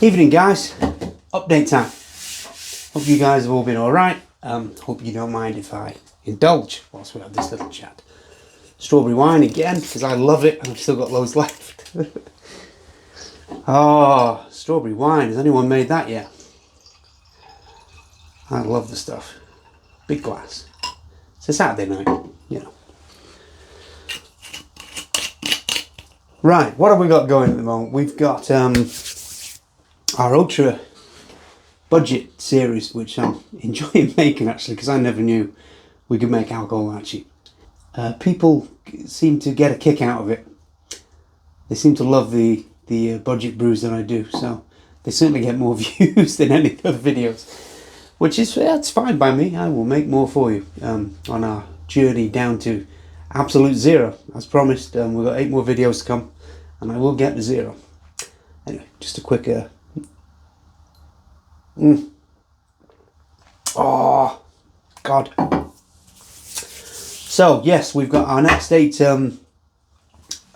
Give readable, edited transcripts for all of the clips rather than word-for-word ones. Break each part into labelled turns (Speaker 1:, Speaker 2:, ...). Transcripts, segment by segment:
Speaker 1: Evening guys, update time. Hope you guys have all been alright. Hope you don't mind if I indulge whilst we have this little chat. Strawberry wine again, because I love it and I've still got loads left. Oh, strawberry wine, has anyone made that yet? I love the stuff. Big glass. It's a Saturday night, you know. Right, what have we got going at the moment? We've got our ultra budget series, which I'm enjoying making actually, because I never knew we could make alcohol that cheap. People seem to get a kick out of it. They seem to love the budget brews that I do, so they certainly get more views than any other videos, which is that's fine by me. I will make more for you on our journey down to absolute zero. As promised, we've got 8 more videos to come, and I will get to 0. Anyway, just a quick Oh God. So yes, we've got our next 8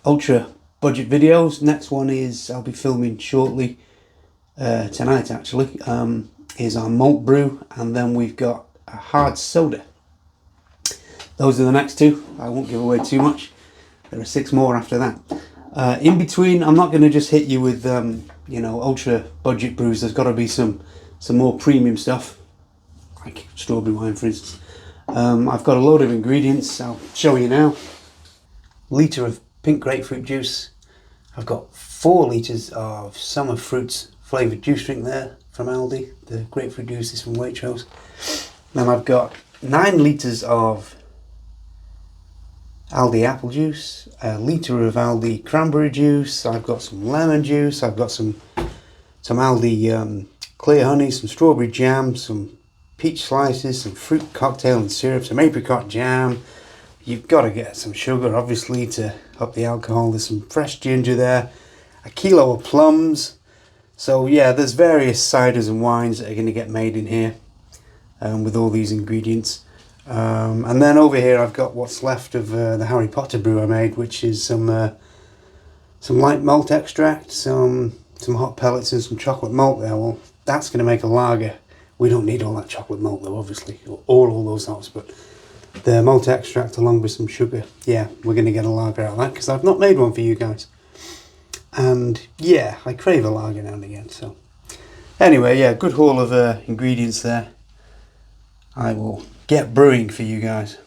Speaker 1: ultra budget videos. Next one is I'll be filming shortly tonight actually, is our malt brew, and then we've got a hard soda. Those are the next 2. I won't give away too much. There are 6 more after that. In between, I'm not going to just hit you with you know, ultra budget brews. There's got to be some more premium stuff, like strawberry wine for instance. I've got a load of ingredients, I'll show you now. Litre of pink grapefruit juice. I've got 4 litres of summer fruits flavoured juice drink there from Aldi. The grapefruit juice is from Waitrose. Then I've got 9 litres of Aldi apple juice, a litre of Aldi cranberry juice. I've got some lemon juice. I've got some Aldi clear honey, some strawberry jam, some peach slices, some fruit cocktail and syrup, some apricot jam. You've got to get some sugar obviously to up the alcohol. There's some fresh ginger there, a kilo of plums. So yeah, there's various ciders and wines that are going to get made in here with all these ingredients. And then over here I've got what's left of the Harry Potter brew I made, which is some light malt extract, some hot pellets and some chocolate malt there. Well, that's going to make a lager. We don't need all that chocolate malt though, obviously, or all those hops, but the malt extract along with some sugar, yeah, we're going to get a lager out of that, because I've not made one for you guys. And yeah, I crave a lager now and again, so. Anyway, yeah, good haul of ingredients there. I will get brewing for you guys.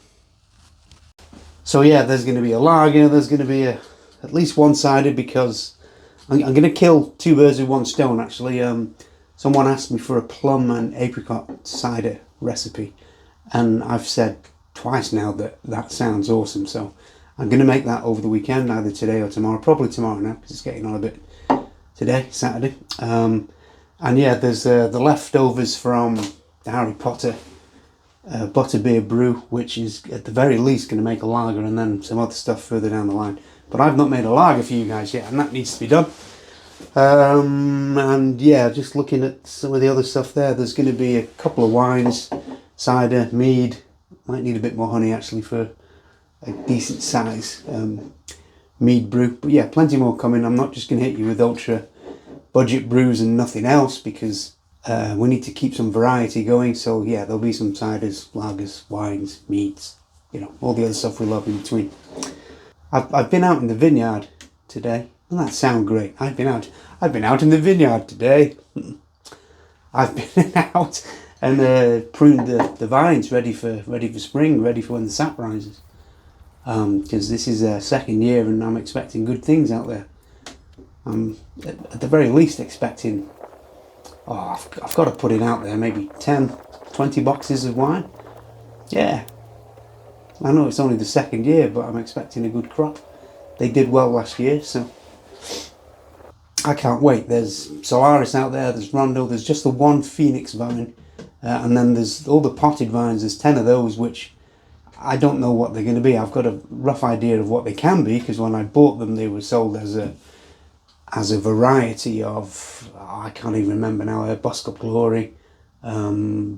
Speaker 1: So yeah, there's going to be a lager, there's going to be at least one-sided, because I'm going to kill 2 birds with 1 stone actually. Someone asked me for a plum and apricot cider recipe, and I've said twice now that sounds awesome, so I'm going to make that over the weekend, either today or tomorrow, probably tomorrow now, because it's getting on a bit today, Saturday. And yeah, there's the leftovers from the Harry Potter butterbeer brew, which is at the very least going to make a lager, and then some other stuff further down the line. But I've not made a lager for you guys yet, and that needs to be done. And yeah, just looking at some of the other stuff there, there's going to be a couple of wines, cider, mead. Might need a bit more honey actually for a decent size mead brew. But yeah, plenty more coming. I'm not just going to hit you with ultra budget brews and nothing else, because we need to keep some variety going. So yeah, there'll be some ciders, lagers, wines, meads, you know, all the other stuff we love in between. I've been out in the vineyard today. Doesn't that sound great? I've been out in the vineyard today. I've been out and pruned the vines ready for spring, ready for when the sap rises. Because this is their 2nd year, and I'm expecting good things out there. I'm at the very least expecting, I've got to put it out there, maybe 10, 20 boxes of wine. Yeah. I know it's only the 2nd year, but I'm expecting a good crop. They did well last year, so I can't wait. There's Solaris out there, there's Rondo, there's just the one Phoenix vine, and then there's all the potted vines. There's 10 of those, which I don't know what they're going to be. I've got a rough idea of what they can be, because when I bought them they were sold as a variety of, I can't even remember now, Boscop Glory, I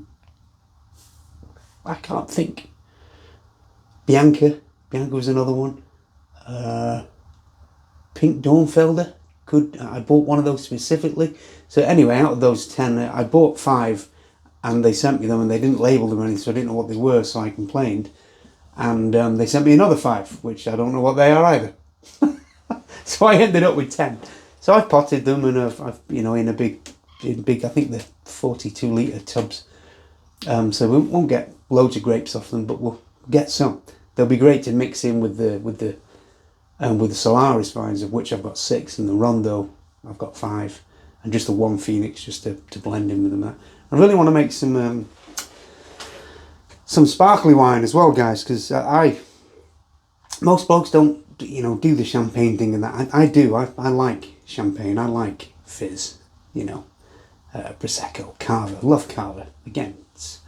Speaker 1: can't think, Bianca was another one, Pink Dornfelder, I bought one of those specifically. So anyway, out of those 10, I bought 5, and they sent me them, and they didn't label them or anything, so I didn't know what they were, so I complained. And they sent me another 5, which I don't know what they are either. So I ended up with 10. So I've potted them, and I've in big, I think they're 42-litre tubs. So we won't get loads of grapes off them, but we'll get some. They'll be great to mix in with the Solaris vines, of which I've got 6, and the Rondo I've got 5, and just the one Phoenix just to blend in with them. I really want to make some sparkly wine as well, guys, because most blokes don't do the champagne thing, and that I do. I like champagne. I like fizz. Prosecco, Cava. Love Cava. Again, it's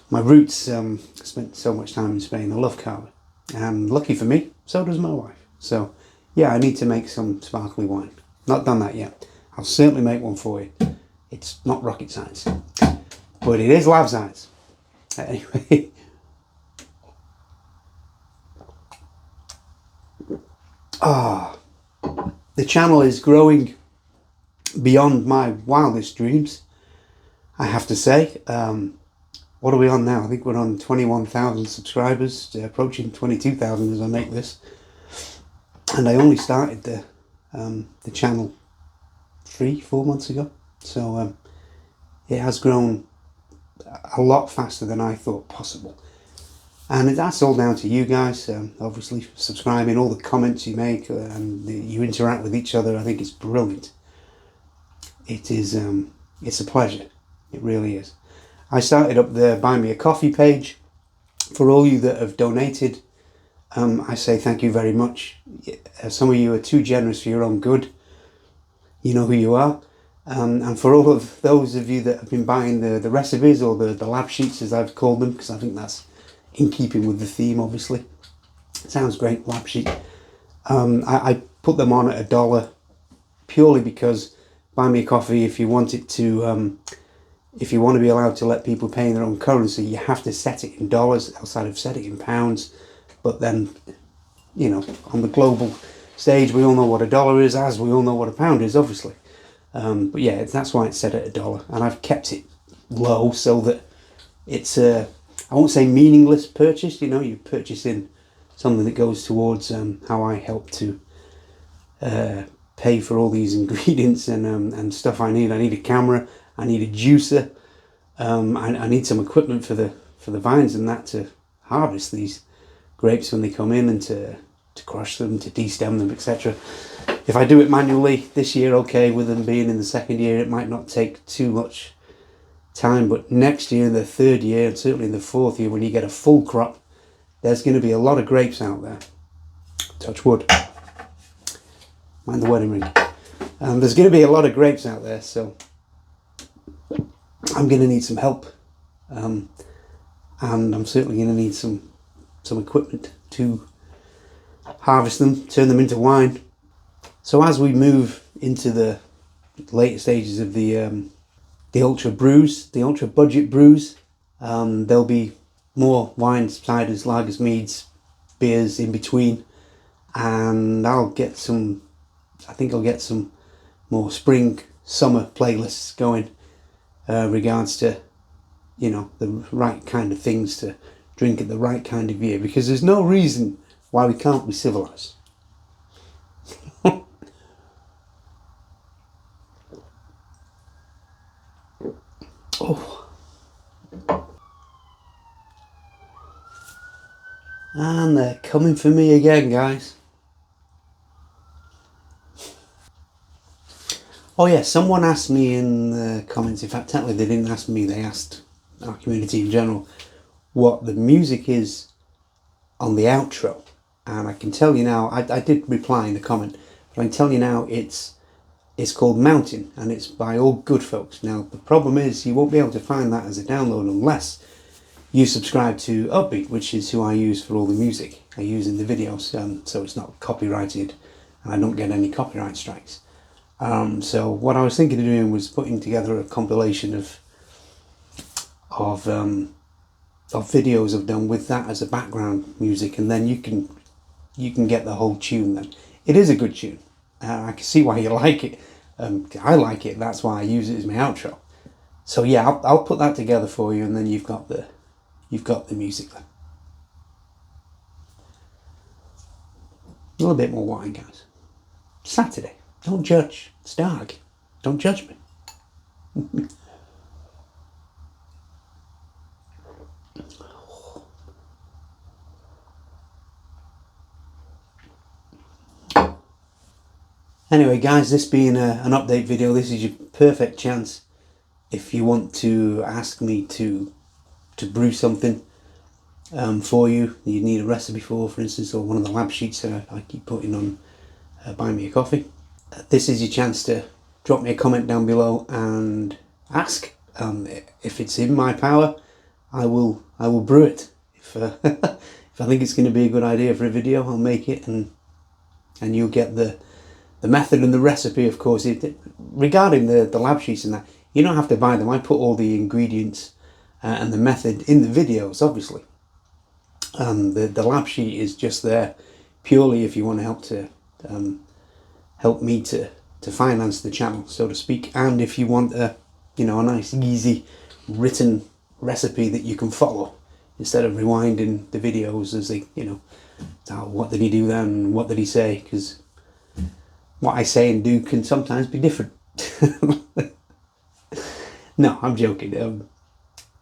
Speaker 1: my roots. Spent so much time in Spain. I love Cava, and lucky for me, so does my wife. So yeah, I need to make some sparkly wine. Not done that yet. I'll certainly make one for you. It's not rocket science, but it is lab science. Anyway. The channel is growing beyond my wildest dreams, I have to say. What are we on now? I think we're on 21,000 subscribers, approaching 22,000 as I make this. And I only started the channel 3-4 months ago. So it has grown a lot faster than I thought possible. And that's all down to you guys, obviously subscribing, all the comments you make, and you interact with each other. I think it's brilliant. It is, it's a pleasure. It really is. I started up the Buy Me a Coffee page. For all you that have donated, I say thank you very much. Some of you are too generous for your own good. You know who you are. And for all of those of you that have been buying the recipes, or the lab sheets as I've called them, because I think that's in keeping with the theme, obviously. Sounds great, lab sheet. I put them on at $1 purely because Buy Me a Coffee, if you want it to, if you want to be allowed to let people pay in their own currency, you have to set it in dollars, else I'd have set it in pounds. But then, on the global stage, we all know what $1 is, as we all know what a pound is, obviously. But yeah, that's why it's set at $1, and I've kept it low so that it's I won't say meaningless purchase. You're purchasing something that goes towards how I help to pay for all these ingredients and stuff I need. I need a camera, I need a juicer, I need some equipment for the vines and that to harvest these grapes when they come in, and to crush them, to de-stem them, etc. If I do it manually this year, okay, with them being in the second year, it might not take too much time, but next year, in the third year, and certainly in the fourth year, when you get a full crop, there's going to be a lot of grapes out there. Touch wood. Mind the wedding ring. There's going to be a lot of grapes out there, so I'm going to need some help, and I'm certainly going to need some equipment to harvest them, turn them into wine. So as we move into the later stages of the ultra brews, the ultra budget brews, there'll be more wines, ciders, lagers, meads, beers in between, and I think I'll get some more spring, summer playlists going, regards to, the right kind of things to drink at the right kind of year, because there's no reason why we can't be civilized. Oh. And they're coming for me again, guys. Oh yeah, someone asked me in the comments, in fact technically they didn't ask me, they asked our community in general, what the music is on the outro. And I can tell you now, I did reply in the comment, but I can tell you now it's called Mountain, and it's by All Good Folks. Now the problem is you won't be able to find that as a download unless you subscribe to Upbeat, which is who I use for all the music I use in the videos, so it's not copyrighted and I don't get any copyright strikes. So what I was thinking of doing was putting together a compilation of videos I've done with that as a background music, and then you can get the whole tune. Then it is a good tune. I can see why you like it. I like it. That's why I use it as my outro. So yeah, I'll put that together for you, and then you've got the music then. A little bit more wine, guys. Saturday. Don't judge. It's dark. Don't judge me. Anyway, guys, this being an update video, this is your perfect chance if you want to ask me to brew something for you you need a recipe for instance, or one of the lab sheets that I keep putting on Buy Me a Coffee. This is your chance to drop me a comment down below and ask. If it's in my power, I will brew it. If if I think it's going to be a good idea for a video, I'll make it, and you'll get the method and the recipe, of course. Regarding the lab sheets and that, you don't have to buy them. I put all the ingredients and the method in the videos, obviously. The lab sheet is just there purely if you want to help me to finance the channel, so to speak, and if you want a nice easy written recipe that you can follow instead of rewinding the videos as they, what did he do then, what did he say, because what I say and do can sometimes be different. No, I'm joking.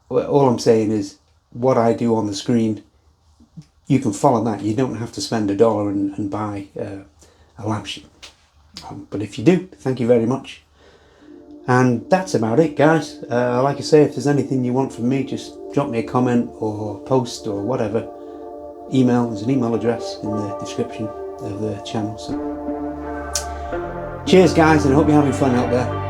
Speaker 1: All I'm saying is what I do on the screen, you can follow that. You don't have to spend $1 and buy a lab sheet. But if you do, thank you very much. And that's about it, guys. Like I say, if there's anything you want from me, just drop me a comment or post or whatever. There's an email address in the description of the channel. So, cheers, guys, and I hope you're having fun out there.